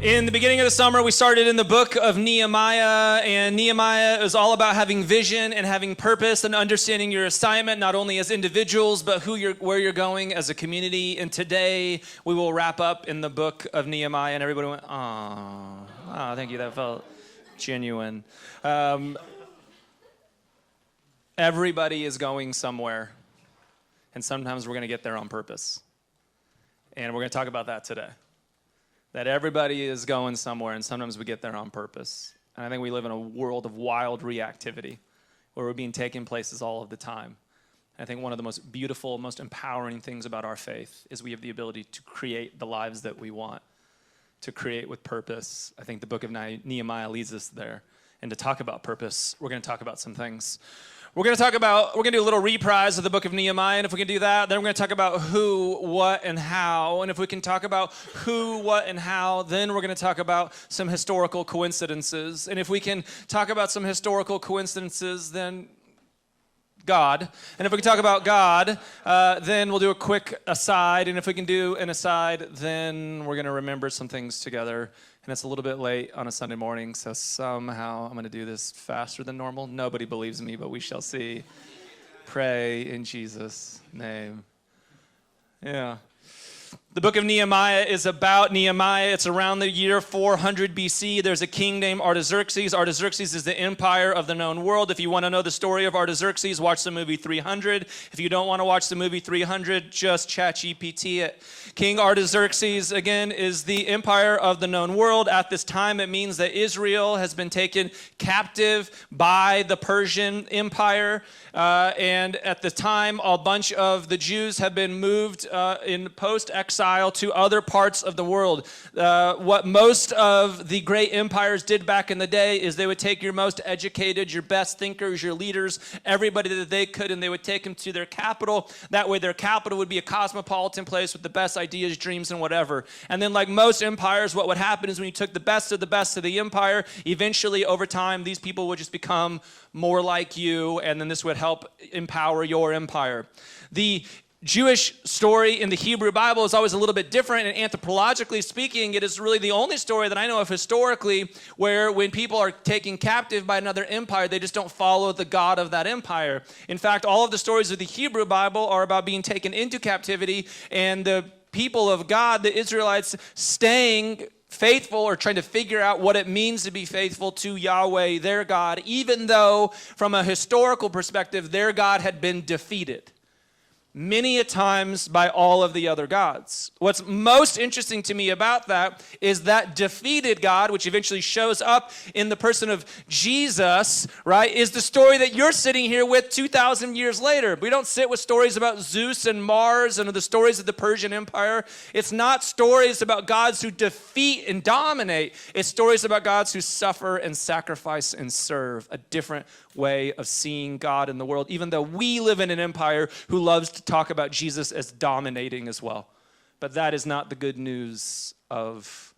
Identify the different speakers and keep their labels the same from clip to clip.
Speaker 1: In the beginning of the summer, we started in the book of Nehemiah, and Nehemiah is all about having vision and having purpose and understanding your assignment, not only as individuals, but where you're going as a community. And today, we will wrap up in the book of Nehemiah, and everybody went, oh, thank you, that felt genuine. Everybody is going somewhere, and sometimes we're going to get there on purpose. And we're going to talk about that today. That everybody is going somewhere, and sometimes we get there on purpose. And I think we live in a world of wild reactivity, where we're being taken places all of the time. I think one of the most beautiful, most empowering things about our faith is we have the ability to create the lives that we want, to create with purpose. I think the book of Nehemiah leads us there. And to talk about purpose, we're going to talk about some things. We're going to do a little reprise of the book of Nehemiah, and if we can do that, then we're going to talk about who, what, and how. And if we can talk about who, what, and how, then we're going to talk about some historical coincidences. And if we can talk about some historical coincidences, then God. And if we can talk about God, then we'll do a quick aside. And if we can do an aside, then we're going to remember some things together. And it's a little bit late on a Sunday morning, so somehow I'm going to do this faster than normal. Nobody believes me, but we shall see. Pray in Jesus' name. Yeah. The book of Nehemiah is about Nehemiah. It's around the year 400 BC. There's a king named Artaxerxes. Artaxerxes is the empire of the known world. If you want to know the story of Artaxerxes, watch the movie 300. If you don't want to watch the movie 300, just ChatGPT it. King Artaxerxes, again, is the empire of the known world. At this time, it means that Israel has been taken captive by the Persian Empire. And at the time, a bunch of the Jews have been moved in post-exile to other parts of the world. What most of the great empires did back in the day is they would take your most educated, your best thinkers, your leaders, everybody that they could, and they would take them to their capital. That way their capital would be a cosmopolitan place with the best ideas, dreams, and whatever. And then like most empires, what would happen is when you took the best of the empire, eventually over time, these people would just become more like you, and then this would help empower your empire. The Jewish story in the Hebrew Bible is always a little bit different, and anthropologically speaking, it is really the only story that I know of historically where when people are taken captive by another empire, they just don't follow the God of that empire. In fact, all of the stories of the Hebrew Bible are about being taken into captivity and the people of God, the Israelites, staying faithful or trying to figure out what it means to be faithful to Yahweh, their God, even though from a historical perspective, their God had been defeated many a times by all of the other gods. What's most interesting to me about that is that defeated God, which eventually shows up in the person of Jesus, right, is the story that you're sitting here with 2,000 years later. We don't sit with stories about Zeus and Mars and the stories of the Persian Empire. It's not stories about gods who defeat and dominate. It's stories about gods who suffer and sacrifice and serve, a different way of seeing God in the world, even though we live in an empire who loves to talk about Jesus as dominating as well. But that is not the good news of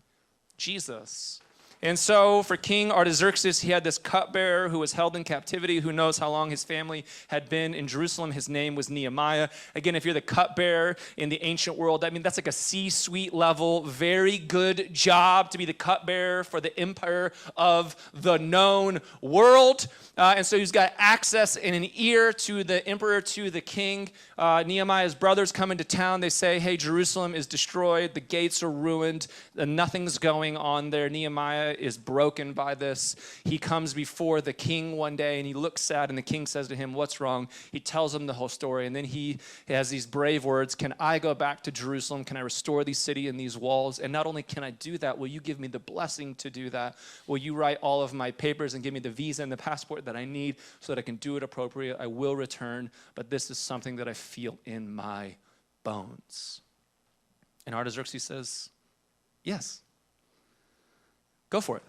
Speaker 1: Jesus. And so for King Artaxerxes, he had this cupbearer who was held in captivity. Who knows how long his family had been in Jerusalem. His name was Nehemiah. Again, if you're the cupbearer in the ancient world, I mean, that's like a C-suite level, very good job to be the cupbearer for the empire of the known world. And so he's got access and an ear to the emperor, to the king. Nehemiah's brothers come into town. They say, hey, Jerusalem is destroyed. The gates are ruined. Nothing's going on there. Nehemiah is broken by this. He comes before the king one day and he looks sad, and the king says to him, what's wrong? He tells him the whole story, and then he has these brave words, can I go back to Jerusalem? Can I restore the city and these walls? And not only can I do that, will you give me the blessing to do that? Will you write all of my papers and give me the visa and the passport that I need so that I can do it appropriately? I will return, but this is something that I feel in my bones. And Artaxerxes says, yes. Go for it.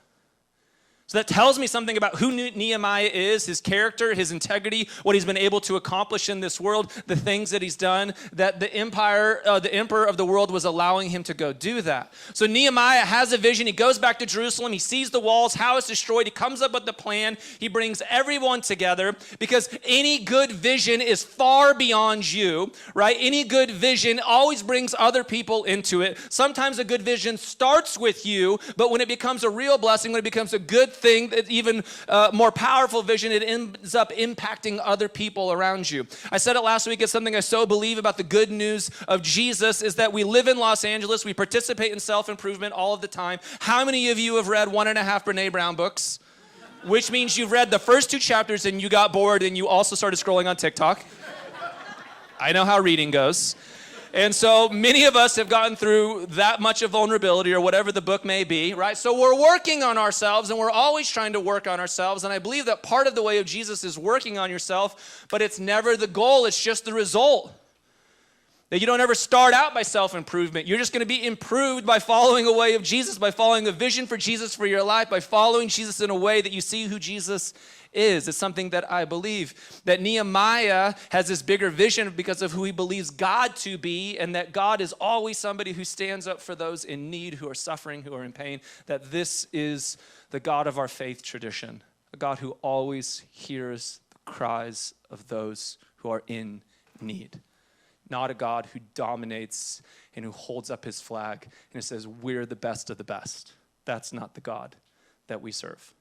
Speaker 1: So that tells me something about who Nehemiah is, his character, his integrity, what he's been able to accomplish in this world, the things that he's done, that the emperor of the world was allowing him to go do that. So Nehemiah has a vision. He goes back to Jerusalem. He sees the walls, how it's destroyed. He comes up with the plan. He brings everyone together because any good vision is far beyond you, right? Any good vision always brings other people into it. Sometimes a good vision starts with you, but when it becomes a real blessing, when it becomes a good thing, that even more powerful vision, it ends up impacting other people around you. I said it last week. It's something I so believe about the good news of Jesus is that we live in Los Angeles. We participate in self-improvement all of the time. How many of you have read 1.5 Brene Brown books? Which means you've read the first 2 chapters and you got bored and you also started scrolling on TikTok. I know how reading goes. And so many of us have gotten through that much of vulnerability or whatever the book may be, right? So we're working on ourselves and we're always trying to work on ourselves. And I believe that part of the way of Jesus is working on yourself, but it's never the goal. It's just the result. That you don't ever start out by self-improvement. You're just going to be improved by following a way of Jesus, by following a vision for Jesus for your life, by following Jesus in a way that you see who Jesus is. It's something that I believe. That Nehemiah has this bigger vision because of who he believes God to be, and that God is always somebody who stands up for those in need, who are suffering, who are in pain. That this is the God of our faith tradition, a God who always hears the cries of those who are in need. Not a God who dominates and who holds up his flag and says, we're the best of the best. That's not the God that we serve.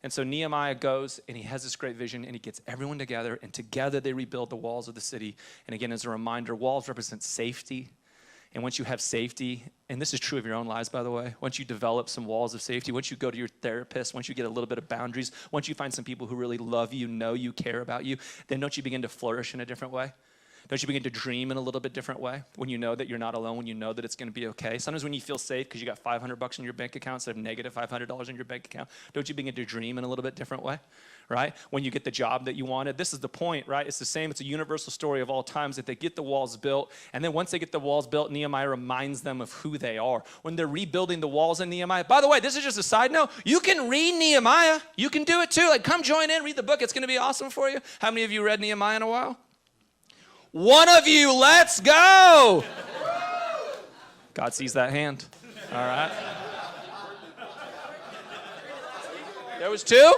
Speaker 1: And so Nehemiah goes and he has this great vision and he gets everyone together and together they rebuild the walls of the city. And again, as a reminder, walls represent safety. And once you have safety, and this is true of your own lives, by the way, once you develop some walls of safety, once you go to your therapist, once you get a little bit of boundaries, once you find some people who really love you, know you, care about you, then don't you begin to flourish in a different way? Don't you begin to dream in a little bit different way when you know that you're not alone, when you know that it's going to be okay? Sometimes when you feel safe because you got $500 in your bank account instead of negative $500 in your bank account, don't you begin to dream in a little bit different way, right? When you get the job that you wanted, this is the point, right? It's the same. It's a universal story of all times that they get the walls built, and then once they get the walls built, Nehemiah reminds them of who they are. When they're rebuilding the walls in Nehemiah, by the way, this is just a side note. You can read Nehemiah. You can do it too. Like, come join in, read the book. It's going to be awesome for you. How many of you read Nehemiah in a while? One of you, let's go. God sees that hand. All right. There was 2?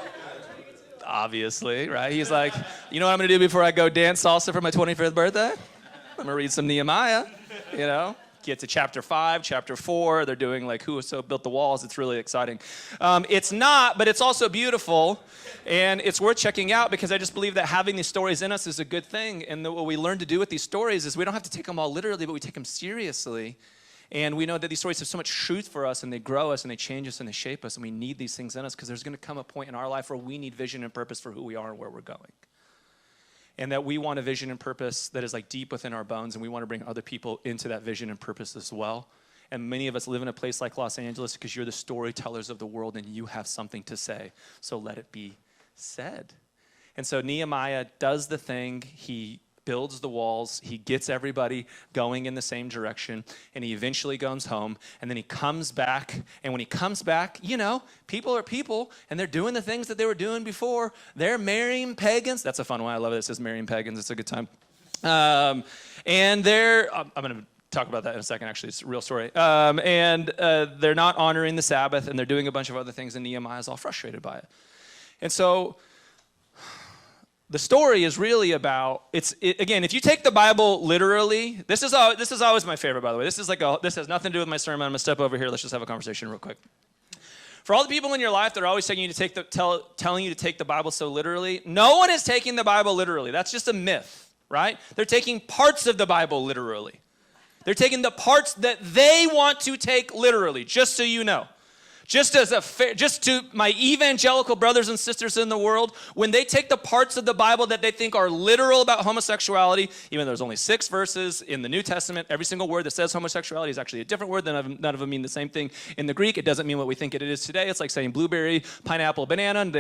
Speaker 1: Obviously, right? He's like, you know what I'm going to do before I go dance salsa for my 25th birthday? I'm going to read some Nehemiah, you know. Get to chapter 5, chapter 4. They're doing like who so built the walls. It's really exciting. It's not, but it's also beautiful. And it's worth checking out because I just believe that having these stories in us is a good thing. And what we learn to do with these stories is we don't have to take them all literally, but we take them seriously. And we know that these stories have so much truth for us and they grow us and they change us and they shape us. And we need these things in us because there's going to come a point in our life where we need vision and purpose for who we are and where we're going. And that we want a vision and purpose that is like deep within our bones, and we want to bring other people into that vision and purpose as well. And many of us live in a place like Los Angeles because you're the storytellers of the world and you have something to say. So let it be said. And so Nehemiah does the thing. He builds the walls. He gets everybody going in the same direction. And he eventually goes home. And then he comes back. And when he comes back, you know, people are people. And they're doing the things that they were doing before. They're marrying pagans. That's a fun one. I love it. It says marrying pagans. It's a good time. And they're, I'm going to talk about that in a second, actually. It's a real story. They're not honoring the Sabbath. And they're doing a bunch of other things. And Nehemiah's all frustrated by it. And so the story is really about, again, if you take the Bible literally, this is always my favorite, by the way. This has nothing to do with my sermon. I'm going to step over here. Let's just have a conversation real quick. For all the people in your life that are always telling you to take the Bible so literally, no one is taking the Bible literally. That's just a myth, right? They're taking parts of the Bible literally. They're taking the parts that they want to take literally, just so you know. Just to my evangelical brothers and sisters in the world, when they take the parts of the Bible that they think are literal about homosexuality, even though there's only 6 verses in the New Testament, every single word that says homosexuality is actually a different word. None of them mean the same thing in the Greek. It doesn't mean what we think it is today. It's like saying blueberry, pineapple, banana. And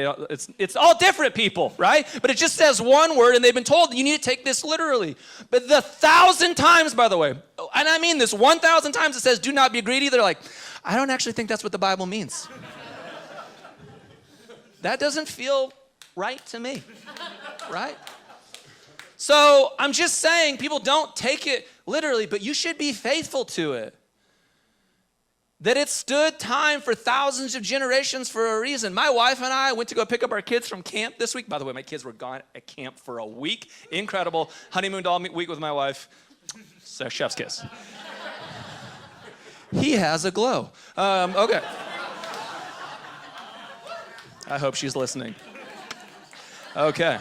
Speaker 1: it's all different, people, right? But it just says one word, and they've been told you need to take this literally. But the 1,000 times, by the way, and I mean this 1,000 times it says do not be greedy, they're like, I don't actually think that's what the Bible means. That doesn't feel right to me, right? So I'm just saying, people don't take it literally, but you should be faithful to it. That it stood time for thousands of generations for a reason. My wife and I went to go pick up our kids from camp this week. By the way, my kids were gone at camp for a week. Incredible. Honeymoon doll week with my wife. So chef's kiss. He has a glow. Okay. I hope she's listening. Okay.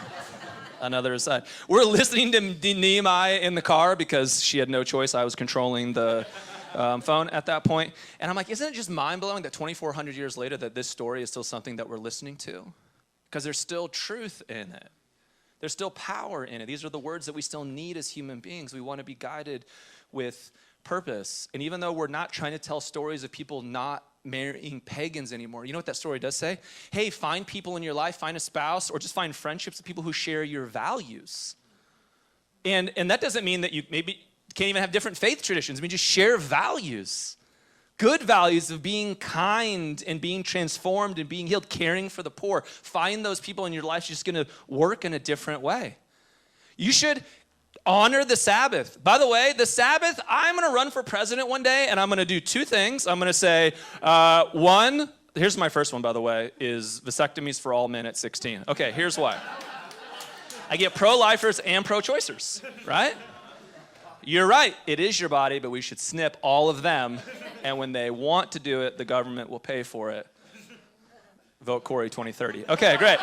Speaker 1: Another aside. We're listening to Nehemiah in the car because she had no choice. I was controlling the phone at that point. And I'm like, isn't it just mind-blowing that 2,400 years later that this story is still something that we're listening to? Because there's still truth in it. There's still power in it. These are the words that we still need as human beings. We want to be guided with purpose. And even though we're not trying to tell stories of people not marrying pagans anymore, you know what that story does say? Hey, find people in your life, find a spouse, or just find friendships with people who share your values. And that doesn't mean that you maybe can't even have different faith traditions. I mean, just share values. Good values of being kind and being transformed and being healed, caring for the poor. Find those people in your life just going to work in a different way. You should honor the Sabbath. By the way, the Sabbath, I'm going to run for president one day, and I'm going to do two things. I'm going to say, one, here's my first one, by the way, is vasectomies for all men at 16. Okay, here's why. I get pro-lifers and pro-choicers, right? You're right, it is your body, but we should snip all of them, and when they want to do it, the government will pay for it. Vote Cory 2030. Okay, great.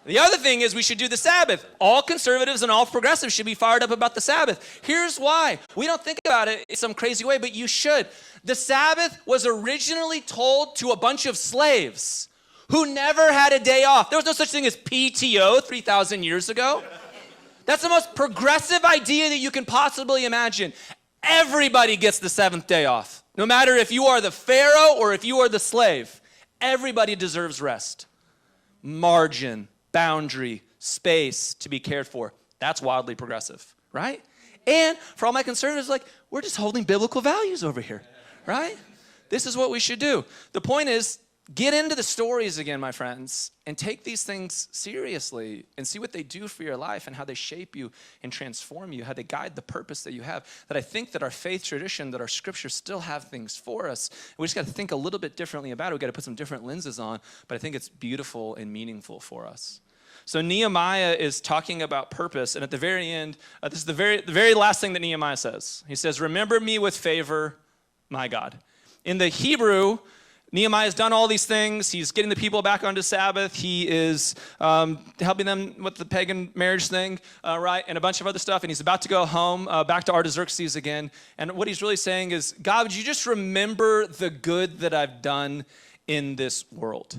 Speaker 1: The other thing is we should do the Sabbath. All conservatives and all progressives should be fired up about the Sabbath. Here's why. We don't think about it in some crazy way, but you should. The Sabbath was originally told to a bunch of slaves who never had a day off. There was no such thing as PTO 3,000 years ago. That's the most progressive idea that you can possibly imagine. Everybody gets the seventh day off. No matter if you are the pharaoh or if you are the slave, everybody deserves rest. Margin, boundary, space to be cared for. That's wildly progressive, right? And for all my conservatives, like, we're just holding biblical values over here, right? This is what we should do. The point is, get into the stories again, my friends, and take these things seriously and see what they do for your life and how they shape you and transform you, how they guide the purpose that you have. That I think that our faith tradition, that our scriptures still have things for us. We just got to think a little bit differently about it. We got to put some different lenses on, but I think it's beautiful and meaningful for us. So Nehemiah is talking about purpose, and at the very end, this is the very last thing that Nehemiah says. He says, "Remember me with favor, my God." In the Hebrew, Nehemiah's done all these things. He's getting the people back onto Sabbath. He is helping them with the pagan marriage thing, right, and a bunch of other stuff. And he's about to go home, back to Artaxerxes again. And what he's really saying is, God, would you just remember the good that I've done in this world?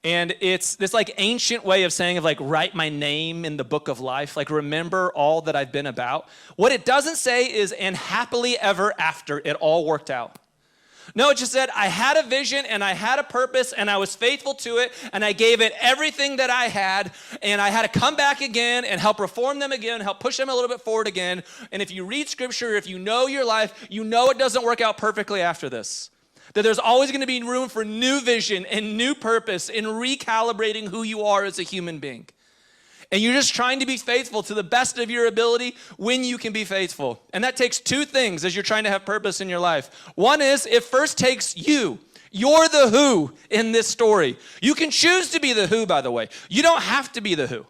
Speaker 1: And it's this like ancient way of saying of like, write my name in the book of life. Like, remember all that I've been about. What it doesn't say is, and happily ever after it all worked out. No, it just said, I had a vision and I had a purpose and I was faithful to it and I gave it everything that I had, and I had to come back again and help reform them again, help push them a little bit forward again. And if you read scripture, if you know your life, you know it doesn't work out perfectly after this. That there's always going to be room for new vision and new purpose in recalibrating who you are as a human being. And you're just trying to be faithful to the best of your ability when you can be faithful. And that takes two things as you're trying to have purpose in your life. One is, it first takes you. You're the who in this story. You can choose to be the who, by the way. You don't have to be the who.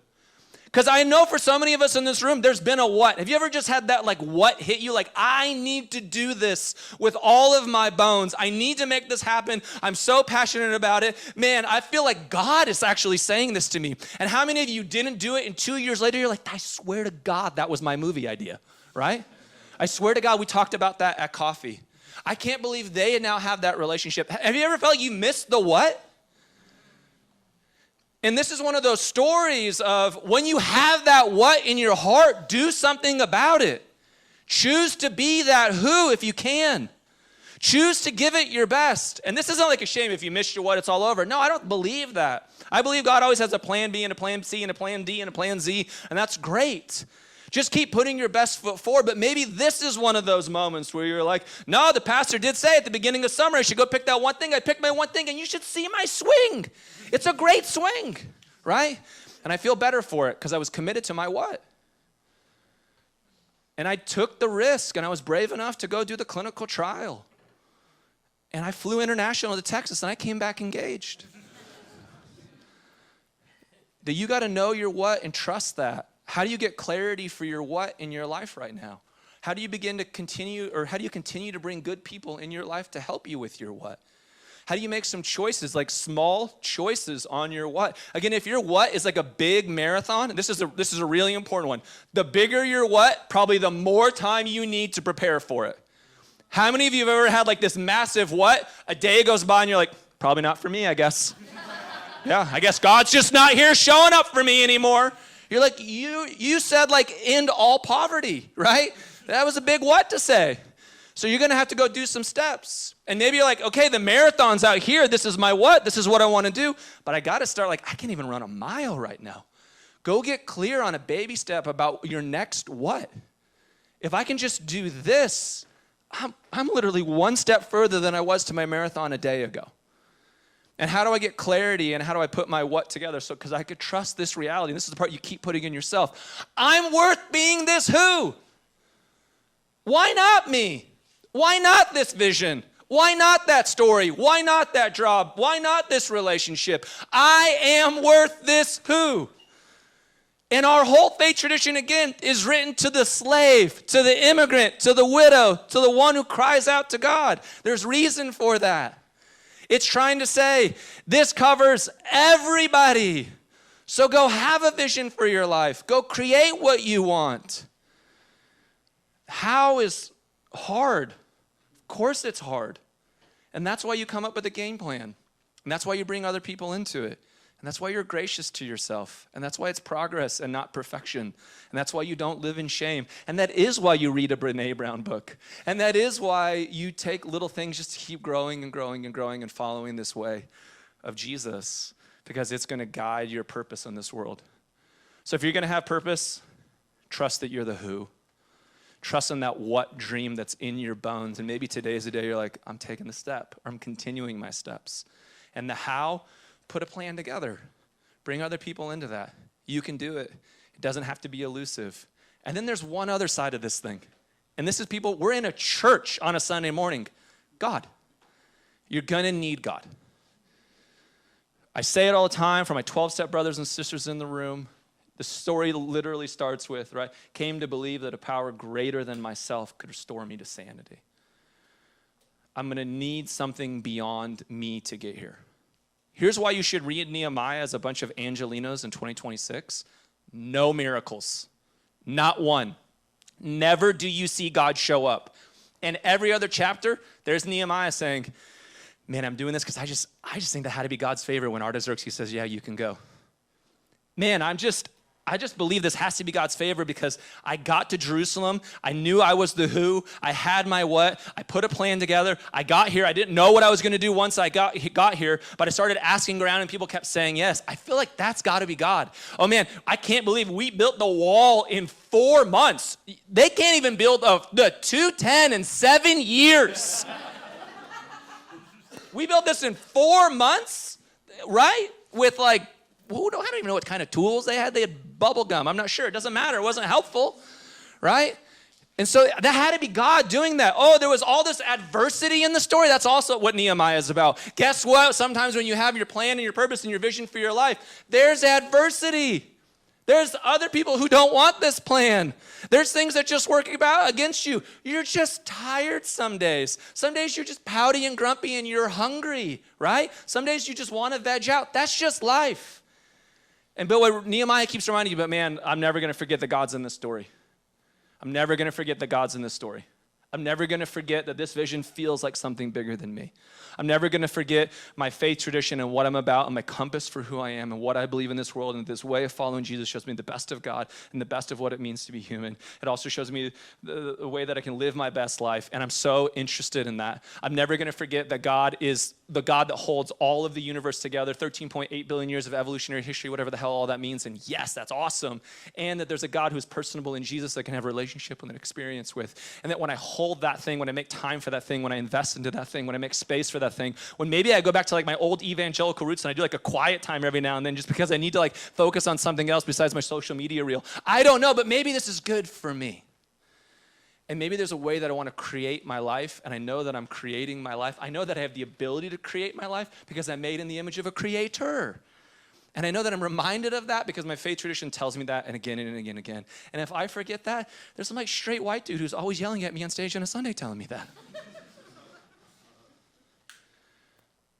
Speaker 1: Because I know for so many of us in this room, there's been a what. Have you ever just had that like what hit you? Like, I need to do this with all of my bones. I need to make this happen. I'm so passionate about it. Man, I feel like God is actually saying this to me. And how many of you didn't do it, and 2 years later, you're like, I swear to God, that was my movie idea, right? I swear to God, we talked about that at coffee. I can't believe they now have that relationship. Have you ever felt you missed the what? And this is one of those stories of when you have that what in your heart, do something about it. Choose to be that who if you can. Choose to give it your best. And this isn't like a shame if you missed your what, it's all over. No, I don't believe that. I believe God always has a plan B and a plan C and a plan D and a plan Z, and that's great. Just keep putting your best foot forward. But maybe this is one of those moments where you're like, no, the pastor did say at the beginning of summer, I should go pick that one thing. I picked my one thing, and you should see my swing. It's a great swing, right? And I feel better for it because I was committed to my what? And I took the risk, and I was brave enough to go do the clinical trial. And I flew international to Texas, and I came back engaged. That you got to know your what and trust that. How do you get clarity for your what in your life right now? How do you continue to bring good people in your life to help you with your what? How do you make some choices, like small choices on your what? Again, if your what is like a big marathon, this is a really important one. The bigger your what, probably the more time you need to prepare for it. How many of you have ever had like this massive what? A day goes by and you're like, probably not for me, I guess. Yeah, I guess God's just not here showing up for me anymore. You're like, you said like end all poverty, right? That was a big what to say. So you're gonna have to go do some steps. And maybe you're like, okay, the marathon's out here. This is my what? This is what I wanna do. But I gotta start like, I can't even run a mile right now. Go get clear on a baby step about your next what. If I can just do this, I'm literally one step further than I was to my marathon a day ago. And how do I get clarity and how do I put my what together? So, because I could trust this reality. And this is the part you keep putting in yourself. I'm worth being this who? Why not me? Why not this vision? Why not that story? Why not that job? Why not this relationship? I am worth this who? And our whole faith tradition, again, is written to the slave, to the immigrant, to the widow, to the one who cries out to God. There's reason for that. It's trying to say, this covers everybody. So go have a vision for your life. Go create what you want. How is hard? Of course it's hard. And that's why you come up with a game plan. And that's why you bring other people into it. And that's why you're gracious to yourself. And that's why it's progress and not perfection. And that's why you don't live in shame. And that is why you read a Brené Brown book. And that is why you take little things just to keep growing and growing and growing and following this way of Jesus. Because it's going to guide your purpose in this world. So if you're going to have purpose, trust that you're the who. Trust in that what dream that's in your bones. And maybe today's the day you're like, I'm taking the step. Or I'm continuing my steps. And the how, put a plan together. Bring other people into that. You can do it. It doesn't have to be elusive. And then there's one other side of this thing. And this is people, we're in a church on a Sunday morning. God. You're going to need God. I say it all the time for my 12-step brothers and sisters in the room. The story literally starts with, right, came to believe that a power greater than myself could restore me to sanity. I'm going to need something beyond me to get here. Here's why you should read Nehemiah as a bunch of Angelinos in 2026. No miracles. Not one. Never do you see God show up. And every other chapter, there's Nehemiah saying, man, I'm doing this because I just think that had to be God's favor when Artaxerxes says, yeah, you can go. Man, I just believe this has to be God's favor because I got to Jerusalem. I knew I was the who. I had my what. I put a plan together. I got here. I didn't know what I was going to do once I got here, but I started asking around and people kept saying yes. I feel like that's got to be God. Oh man, I can't believe we built the wall in 4 months. They can't even build the 210 in 7 years. We built this in 4 months, right? With like, I don't even know what kind of tools they had. They had bubble gum. I'm not sure. It doesn't matter. It wasn't helpful, right? And so that had to be God doing that. Oh, there was all this adversity in the story. That's also what Nehemiah is about. Guess what? Sometimes when you have your plan and your purpose and your vision for your life, there's adversity. There's other people who don't want this plan. There's things that just work about against you. You're just tired some days. Some days you're just pouty and grumpy and you're hungry, right? Some days you just want to veg out. That's just life. But what Nehemiah keeps reminding you, but man, I'm never going to forget the God's in this story. I'm never going to forget the God's in this story. I'm never going to forget that this vision feels like something bigger than me. I'm never going to forget my faith tradition and what I'm about and my compass for who I am and what I believe in this world. And this way of following Jesus shows me the best of God and the best of what it means to be human. It also shows me the way that I can live my best life. And I'm so interested in that. I'm never going to forget that God is the God that holds all of the universe together, 13.8 billion years of evolutionary history, whatever the hell all that means, and yes, that's awesome. And that there's a God who's personable in Jesus that I can have a relationship with and experience with. And that when I hold that thing, when I make time for that thing, when I invest into that thing, when I make space for that thing, when maybe I go back to like my old evangelical roots and I do like a quiet time every now and then just because I need to like focus on something else besides my social media reel. I don't know, but maybe this is good for me. And maybe there's a way that I want to create my life, and I know that I'm creating my life. I know that I have the ability to create my life because I'm made in the image of a creator. And I know that I'm reminded of that because my faith tradition tells me that and again and again and again. And if I forget that, there's some like straight white dude who's always yelling at me on stage on a Sunday telling me that.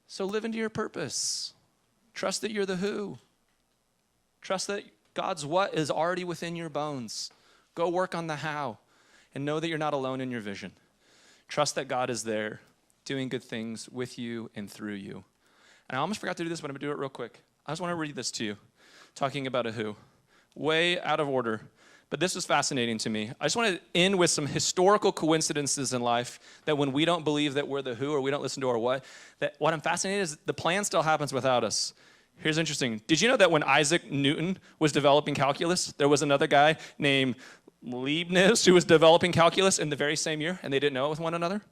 Speaker 1: So live into your purpose. Trust that you're the who. Trust that God's what is already within your bones. Go work on the how. And know that you're not alone in your vision. Trust that God is there doing good things with you and through you. And I almost forgot to do this, but I'm going to do it real quick. I just want to read this to you, talking about a who. Way out of order, but this was fascinating to me. I just want to end with some historical coincidences in life that when we don't believe that we're the who or we don't listen to our what, that what I'm fascinated is the plan still happens without us. Here's interesting. Did you know that when Isaac Newton was developing calculus, there was another guy named Leibniz who was developing calculus in the very same year, and they didn't know it with one another?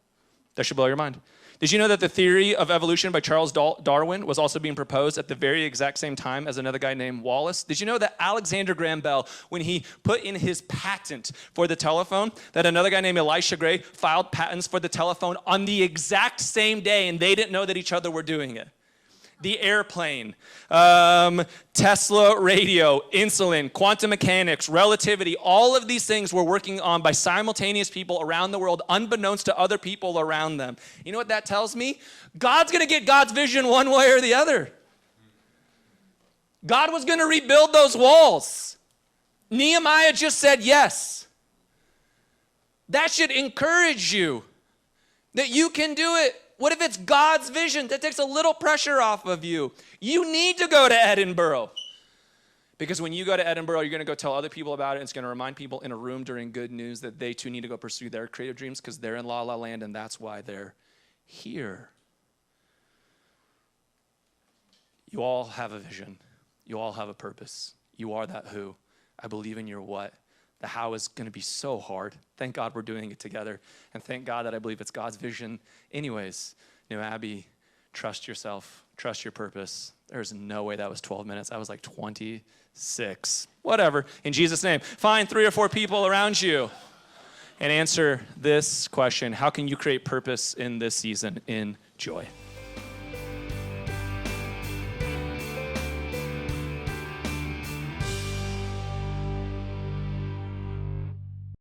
Speaker 1: That should blow your mind. Did you know that the theory of evolution by Charles Darwin was also being proposed at the very exact same time as another guy named Wallace? Did you know that Alexander Graham Bell, when he put in his patent for the telephone, that another guy named Elisha Gray filed patents for the telephone on the exact same day, and they didn't know that each other were doing it? The airplane, Tesla radio, insulin, quantum mechanics, relativity, all of these things were working on by simultaneous people around the world, unbeknownst to other people around them. You know what that tells me? God's going to get God's vision one way or the other. God was going to rebuild those walls. Nehemiah just said yes. That should encourage you that you can do it. What if it's God's vision? That takes a little pressure off of you. You need to go to Edinburgh. Because when you go to Edinburgh, you're going to go tell other people about it. And it's going to remind people in a room during good news that they too need to go pursue their creative dreams because they're in La La Land and that's why they're here. You all have a vision. You all have a purpose. You are that who. I believe in your what. The how is going to be so hard. Thank God we're doing it together. And thank God that I believe it's God's vision. Anyways, New Abbey, trust yourself. Trust your purpose. There's no way that was 12 minutes. I was like 26. Whatever. In Jesus' name. Find 3 or 4 people around you and answer this question. How can you create purpose in this season in joy?